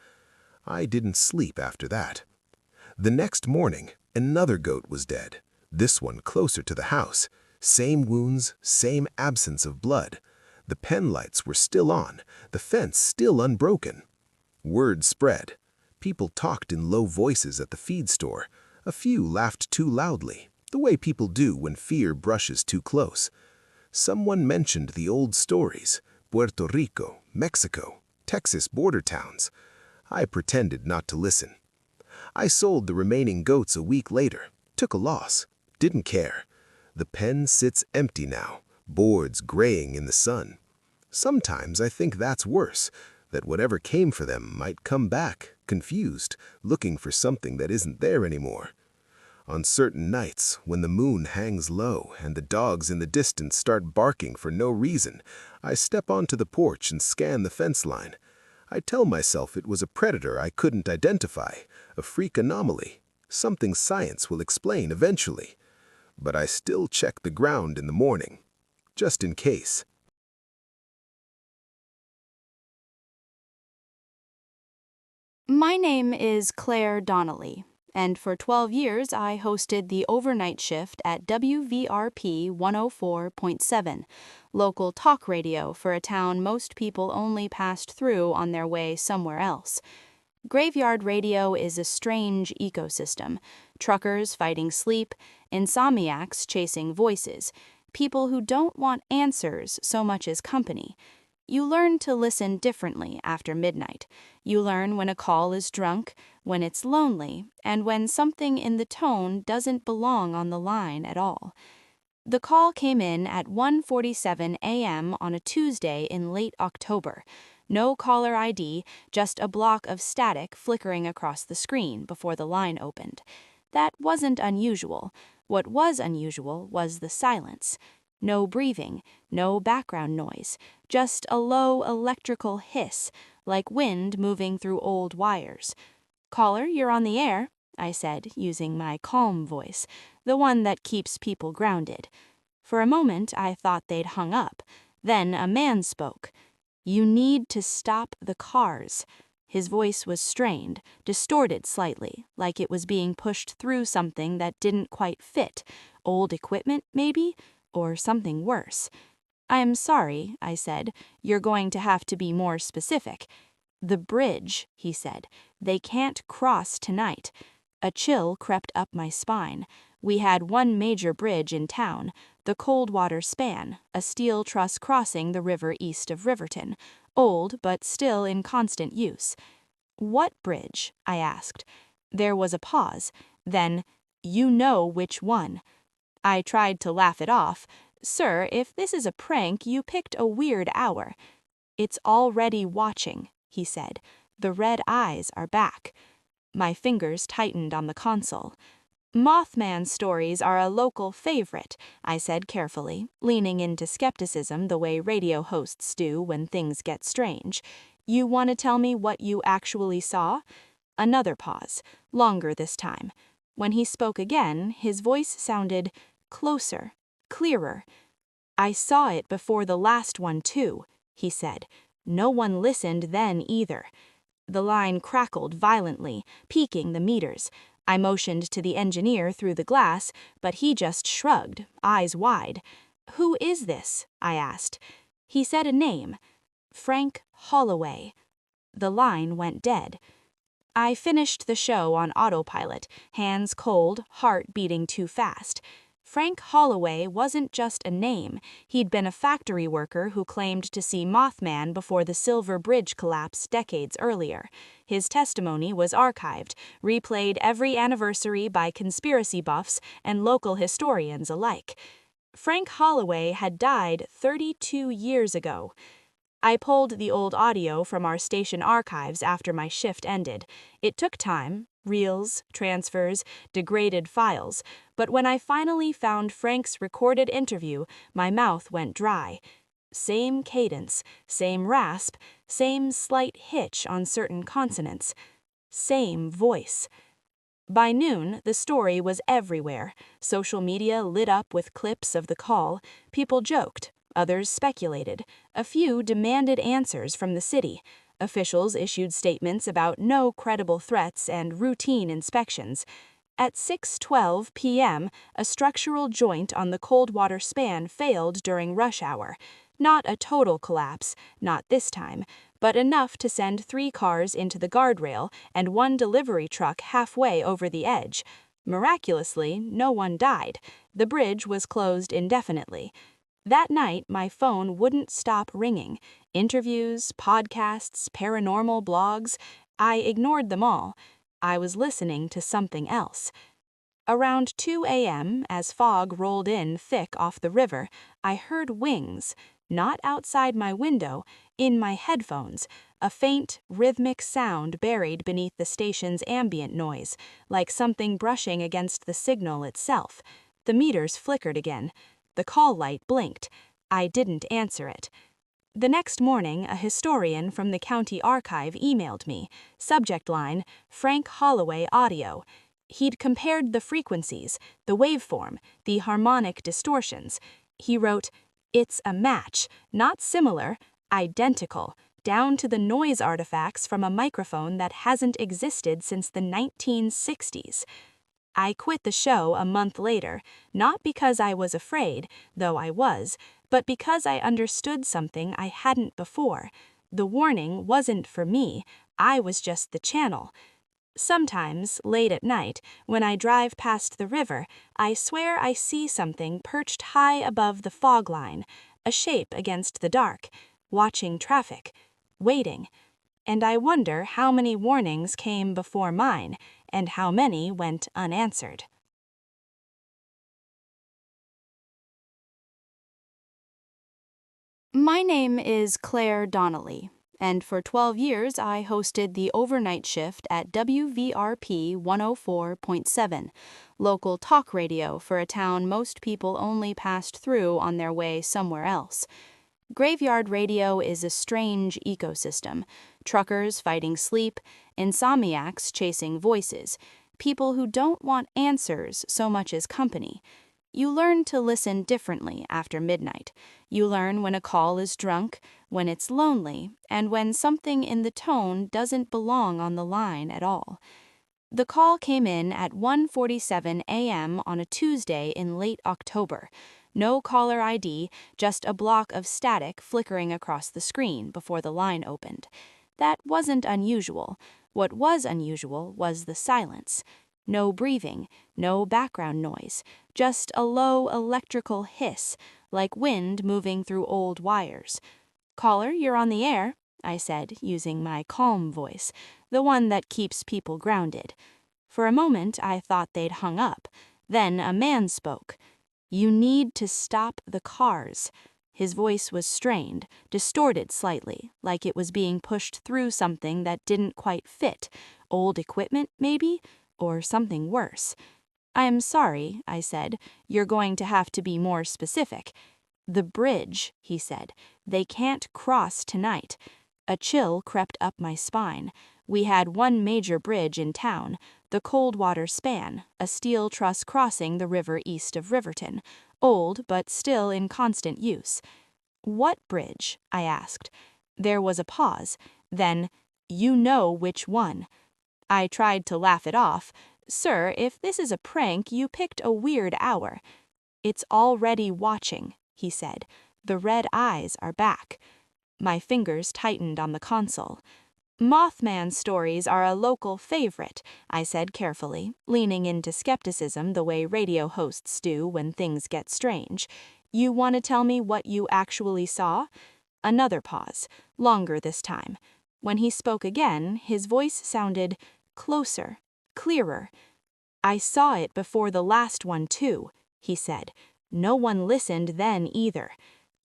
I didn't sleep after that. The next morning, another goat was dead, this one closer to the house. Same wounds, same absence of blood. The pen lights were still on, the fence still unbroken. Word spread. People talked in low voices at the feed store. A few laughed too loudly, the way people do when fear brushes too close. Someone mentioned the old stories, Puerto Rico, Mexico, Texas border towns. I pretended not to listen. I sold the remaining goats a week later, took a loss, didn't care. The pen sits empty now, boards graying in the sun. Sometimes I think that's worse, that whatever came for them might come back, confused, looking for something that isn't there anymore. On certain nights, when the moon hangs low and the dogs in the distance start barking for no reason, I step onto the porch and scan the fence line. I tell myself it was a predator I couldn't identify, a freak anomaly, something science will explain eventually. But I still check the ground in the morning, just in case. My name is Claire Donnelly, and for 12 years I hosted the overnight shift at WVRP 104.7, local talk radio for a town most people only passed through on their way somewhere else. Graveyard radio is a strange ecosystem. Truckers fighting sleep, insomniacs chasing voices, people who don't want answers so much as company. You learn to listen differently after midnight. You learn when a call is drunk, when it's lonely, and when something in the tone doesn't belong on the line at all. The call came in at 1:47 a.m. on a Tuesday in late October. No caller ID, just a block of static flickering across the screen before the line opened. That wasn't unusual. What was unusual was the silence. No breathing, no background noise, just a low electrical hiss, like wind moving through old wires. "Caller, you're on the air," I said, using my calm voice, the one that keeps people grounded. For a moment, I thought they'd hung up. Then a man spoke. "You need to stop the cars." His voice was strained, distorted slightly, like it was being pushed through something that didn't quite fit. Old equipment, maybe? Or something worse. "I'm sorry," I said. "You're going to have to be more specific." "The bridge," he said. "They can't cross tonight." A chill crept up my spine. We had one major bridge in town, the Coldwater Span, a steel truss crossing the river east of Riverton, old but still in constant use. "What bridge?" I asked. There was a pause. Then, "You know which one." I tried to laugh it off. "Sir, if this is a prank, you picked a weird hour." "It's already watching," he said. "The red eyes are back." My fingers tightened on the console. "Mothman stories are a local favorite," I said carefully, leaning into skepticism the way radio hosts do when things get strange. "You want to tell me what you actually saw?" Another pause, longer this time. When he spoke again, his voice sounded closer, clearer. "I saw it before the last one, too," he said. "No one listened then either." The line crackled violently, peaking the meters. I motioned to the engineer through the glass, but he just shrugged, eyes wide. "Who is this?" I asked. He said a name. "Frank Holloway." The line went dead. I finished the show on autopilot, hands cold, heart beating too fast. Frank Holloway wasn't just a name. He'd been a factory worker who claimed to see Mothman before the Silver Bridge collapse decades earlier. His testimony was archived, replayed every anniversary by conspiracy buffs and local historians alike. Frank Holloway had died 32 years ago. I pulled the old audio from our station archives after my shift ended. It took time, reels, transfers, degraded files, but when I finally found Frank's recorded interview, my mouth went dry. Same cadence, same rasp, same slight hitch on certain consonants. Same voice. By noon, the story was everywhere. Social media lit up with clips of the call. People joked. Others speculated. A few demanded answers from the city. Officials issued statements about no credible threats and routine inspections. At 6:12 p.m., a structural joint on the Coldwater Span failed during rush hour. Not a total collapse, not this time, but enough to send 3 cars into the guardrail and 1 delivery truck halfway over the edge. Miraculously, no one died. The bridge was closed indefinitely. That night, my phone wouldn't stop ringing. Interviews, podcasts, paranormal blogs. I ignored them all. I was listening to something else. Around 2 a.m., as fog rolled in thick off the river, I heard wings, not outside my window, in my headphones, a faint, rhythmic sound buried beneath the station's ambient noise, like something brushing against the signal itself. The meters flickered again. The call light blinked. I didn't answer it. The next morning, a historian from the county archive emailed me. Subject line, Frank Holloway audio. He'd compared the frequencies, the waveform, the harmonic distortions. He wrote, "It's a match, not similar, identical. down to the noise artifacts from a microphone that hasn't existed since the 1960s. I quit the show a month later, not because I was afraid, though I was, but because I understood something I hadn't before. The warning wasn't for me, I was just the channel. Sometimes, late at night, when I drive past the river, I swear I see something perched high above the fog line, a shape against the dark, watching traffic, waiting. And I wonder how many warnings came before mine, and how many went unanswered. My name is Claire Donnelly, and for 12 years I hosted the overnight shift at WVRP 104.7, local talk radio for a town most people only passed through on their way somewhere else. Graveyard radio is a strange ecosystem. Truckers fighting sleep, insomniacs chasing voices, people who don't want answers so much as company. You learn to listen differently after midnight. You learn when a call is drunk, when it's lonely, and when something in the tone doesn't belong on the line at all. The call came in at 1:47 a.m. on a Tuesday in late October. No caller ID, just a block of static flickering across the screen before the line opened. That wasn't unusual. What was unusual was the silence. No breathing, no background noise, just a low electrical hiss, like wind moving through old wires. "Caller, you're on the air," I said, using my calm voice, the one that keeps people grounded. For a moment, I thought they'd hung up. Then a man spoke. "You need to stop the cars." His voice was strained, distorted slightly, like it was being pushed through something that didn't quite fit. Old equipment, maybe? Or something worse. "I'm sorry," I said. "You're going to have to be more specific." "The bridge," he said. "They can't cross tonight." A chill crept up my spine. We had one major bridge in town, the Coldwater Span, a steel truss crossing the river east of Riverton, old but still in constant use. "What bridge?" I asked. There was a pause. Then, "You know which one." I tried to laugh it off. "Sir, if this is a prank, you picked a weird hour." "It's already watching," he said. "The red eyes are back." My fingers tightened on the console. "Mothman stories are a local favorite," I said carefully, leaning into skepticism the way radio hosts do when things get strange. "You want to tell me what you actually saw?" Another pause, longer this time. When he spoke again, his voice sounded closer, clearer. "I saw it before the last one, too," he said. "No one listened then either."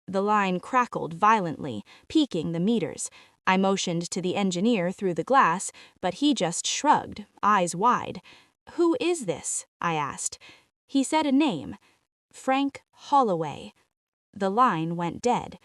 The line crackled violently, peaking the meters. I motioned to the engineer through the glass, but he just shrugged, eyes wide. "Who is this?" I asked. He said a name. Frank Holloway. The line went dead.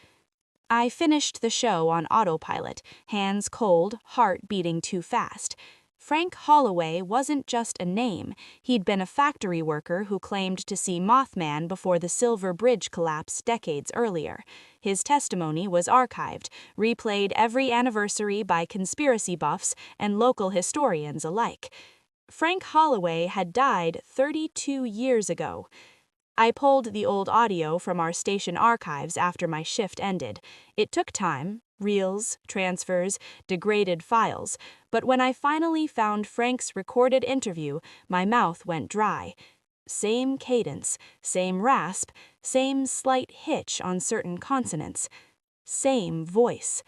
I finished the show on autopilot, hands cold, heart beating too fast. Frank Holloway wasn't just a name. He'd been a factory worker who claimed to see Mothman before the Silver Bridge collapse decades earlier. His testimony was archived, replayed every anniversary by conspiracy buffs and local historians alike. Frank Holloway had died 32 years ago. I pulled the old audio from our station archives after my shift ended. It took time, reels, transfers, degraded files, but when I finally found Frank's recorded interview, my mouth went dry. Same cadence, same rasp, same slight hitch on certain consonants. Same voice.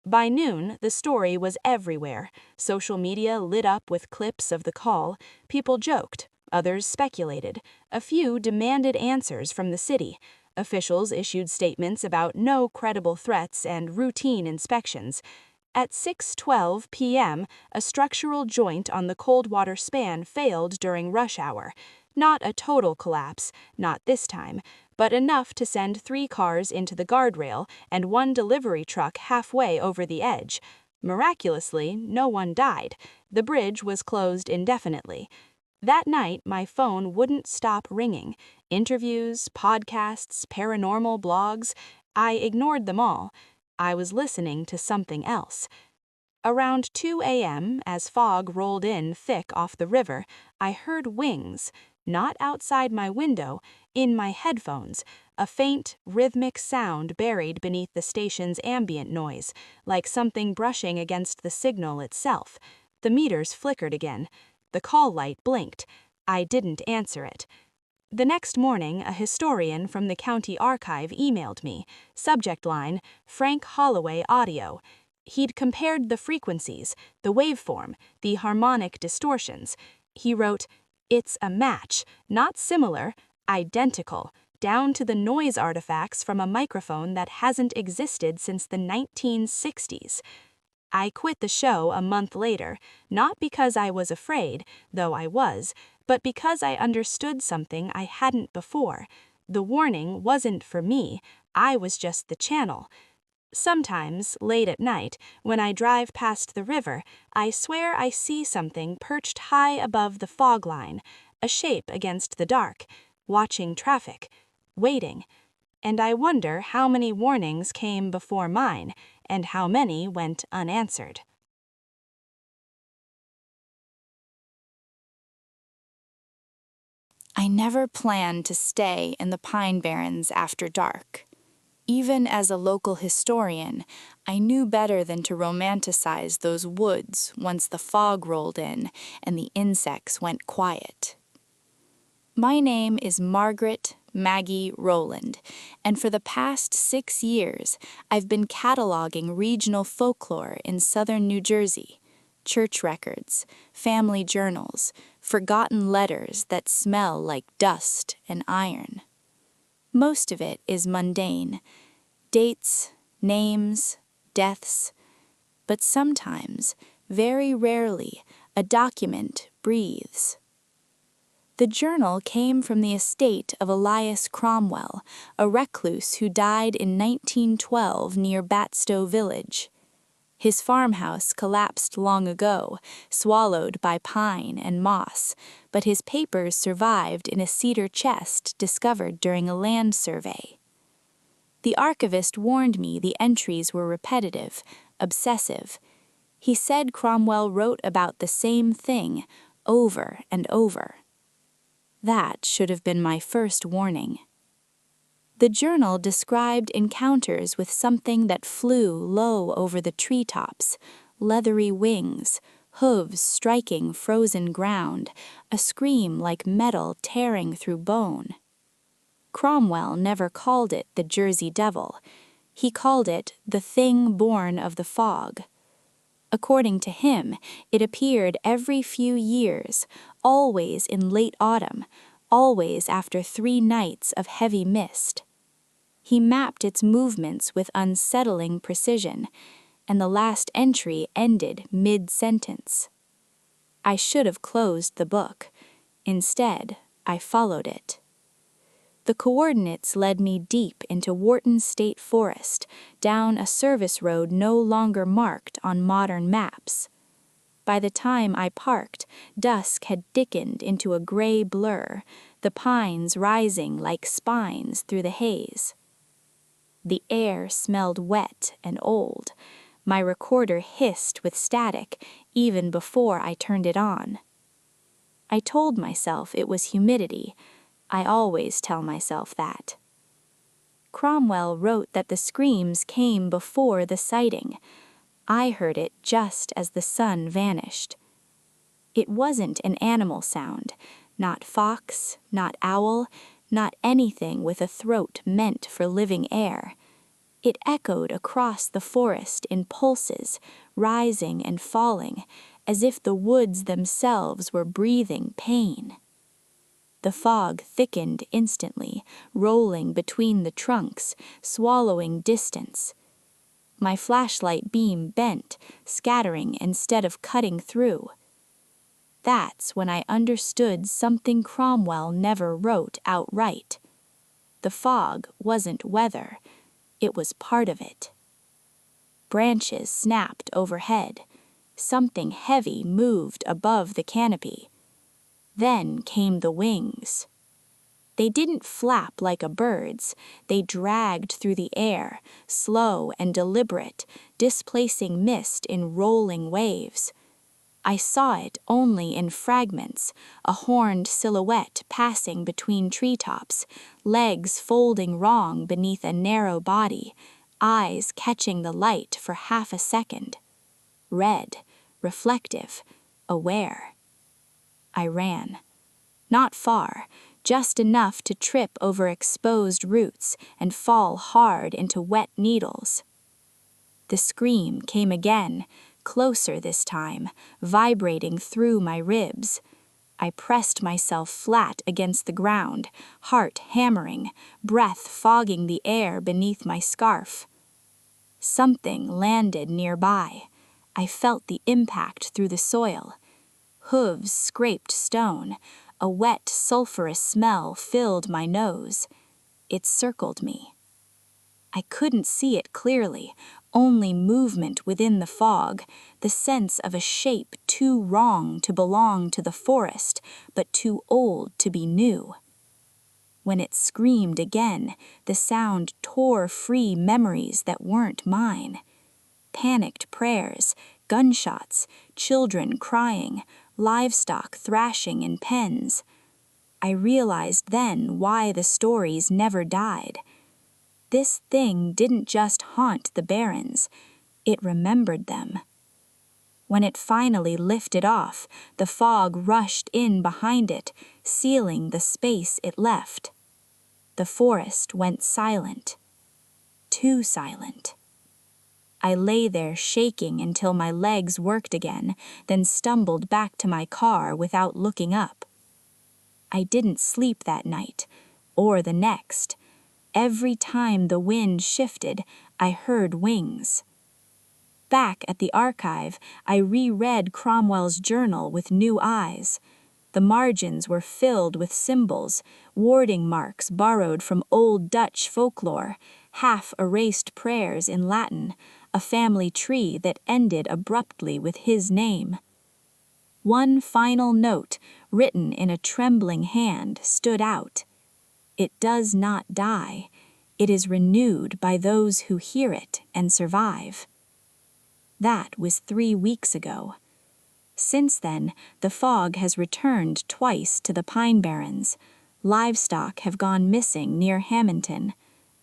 By noon, the story was everywhere. Social media lit up with clips of the call. People joked. Others speculated. A few demanded answers from the city. Officials issued statements about no credible threats and routine inspections. At 6:12 p.m., a structural joint on the Coldwater Span failed during rush hour. Not a total collapse, not this time, but enough to send 3 cars into the guardrail and 1 delivery truck halfway over the edge. Miraculously, no one died. The bridge was closed indefinitely. That night, my phone wouldn't stop ringing. Interviews, podcasts, paranormal blogs. I ignored them all. I was listening to something else. Around 2 a.m., as fog rolled in thick off the river, I heard wings, not outside my window, in my headphones, a faint, rhythmic sound buried beneath the station's ambient noise, like something brushing against the signal itself. The meters flickered again. The call light blinked. I didn't answer it. The next morning, a historian from the county archive emailed me. Subject line, Frank Holloway audio. He'd compared the frequencies, the waveform, the harmonic distortions. He wrote, "It's a match, not similar, identical, down to the noise artifacts from a microphone that hasn't existed since the 1960s. I quit the show a month later, not because I was afraid, though I was, but because I understood something I hadn't before. The warning wasn't for me, I was just the channel. Sometimes, late at night, when I drive past the river, I swear I see something perched high above the fog line, a shape against the dark, watching traffic, waiting. And I wonder how many warnings came before mine, and how many went unanswered." I never planned to stay in the Pine Barrens after dark. Even as a local historian, I knew better than to romanticize those woods once the fog rolled in and the insects went quiet. My name is Margaret Maggie Rowland, and for the past 6 years, I've been cataloging regional folklore in southern New Jersey, church records, family journals, forgotten letters that smell like dust and iron. Most of it is mundane, dates, names, deaths, but sometimes, very rarely, a document breathes. The journal came from the estate of Elias Cromwell, a recluse who died in 1912 near Batstow Village. His farmhouse collapsed long ago, swallowed by pine and moss, but his papers survived in a cedar chest discovered during a land survey. The archivist warned me the entries were repetitive, obsessive. He said Cromwell wrote about the same thing over and over. That should have been my first warning. The journal described encounters with something that flew low over the treetops, leathery wings, hooves striking frozen ground, a scream like metal tearing through bone. Cromwell never called it the Jersey Devil. He called it the thing born of the fog. According to him, it appeared every few years, always in late autumn, always after 3 nights of heavy mist. He mapped its movements with unsettling precision, and the last entry ended mid-sentence. I should have closed the book. Instead, I followed it. The coordinates led me deep into Wharton State Forest, down a service road no longer marked on modern maps. By the time I parked, dusk had thickened into a gray blur, the pines rising like spines through the haze. The air smelled wet and old. My recorder hissed with static even before I turned it on. I told myself it was humidity. I always tell myself that. Cromwell wrote that the screams came before the sighting. I heard it just as the sun vanished. It wasn't an animal sound, not fox, not owl, not anything with a throat meant for living air. It echoed across the forest in pulses, rising and falling, as if the woods themselves were breathing pain. The fog thickened instantly, rolling between the trunks, swallowing distance. My flashlight beam bent, scattering instead of cutting through. That's when I understood something Cromwell never wrote outright. The fog wasn't weather, it was part of it. Branches snapped overhead. Something heavy moved above the canopy. Then came the wings. They didn't flap like a bird's. They dragged through the air, slow and deliberate, displacing mist in rolling waves. I saw it only in fragments, a horned silhouette passing between treetops, legs folding wrong beneath a narrow body, eyes catching the light for half a second. Red, reflective, aware. I ran. Not far, just enough to trip over exposed roots and fall hard into wet needles. The scream came again, closer this time, vibrating through my ribs. I pressed myself flat against the ground, heart hammering, breath fogging the air beneath my scarf. Something landed nearby. I felt the impact through the soil. Hooves scraped stone. A wet, sulfurous smell filled my nose. It circled me. I couldn't see it clearly, only movement within the fog, the sense of a shape too wrong to belong to the forest, but too old to be new. When it screamed again, the sound tore free memories that weren't mine. Panicked prayers, gunshots, children crying, livestock thrashing in pens. I realized then why the stories never died. This thing didn't just haunt the barrens, it remembered them. When it finally lifted off, the fog rushed in behind it, sealing the space it left. The forest went silent. Too silent. I lay there shaking until my legs worked again, then stumbled back to my car without looking up. I didn't sleep that night, or the next. Every time the wind shifted, I heard wings. Back at the archive, I reread Cromwell's journal with new eyes. The margins were filled with symbols, warding marks borrowed from Old Dutch folklore, half-erased prayers in Latin, a family tree that ended abruptly with his name. One final note, written in a trembling hand, stood out. It does not die. It is renewed by those who hear it and survive. That was 3 weeks ago. Since then, the fog has returned twice to the Pine Barrens. Livestock have gone missing near Hamilton.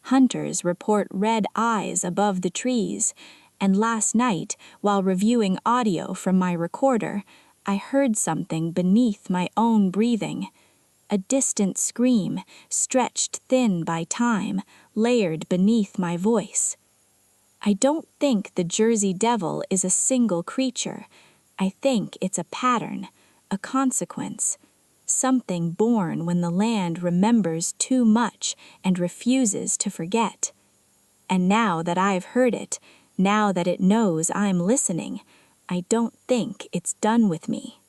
Hunters report red eyes above the trees. And last night, while reviewing audio from my recorder, I heard something beneath my own breathing. A distant scream, stretched thin by time, layered beneath my voice. I don't think the Jersey Devil is a single creature. I think it's a pattern, a consequence, something born when the land remembers too much and refuses to forget. And now that I've heard it, now that it knows I'm listening, I don't think it's done with me.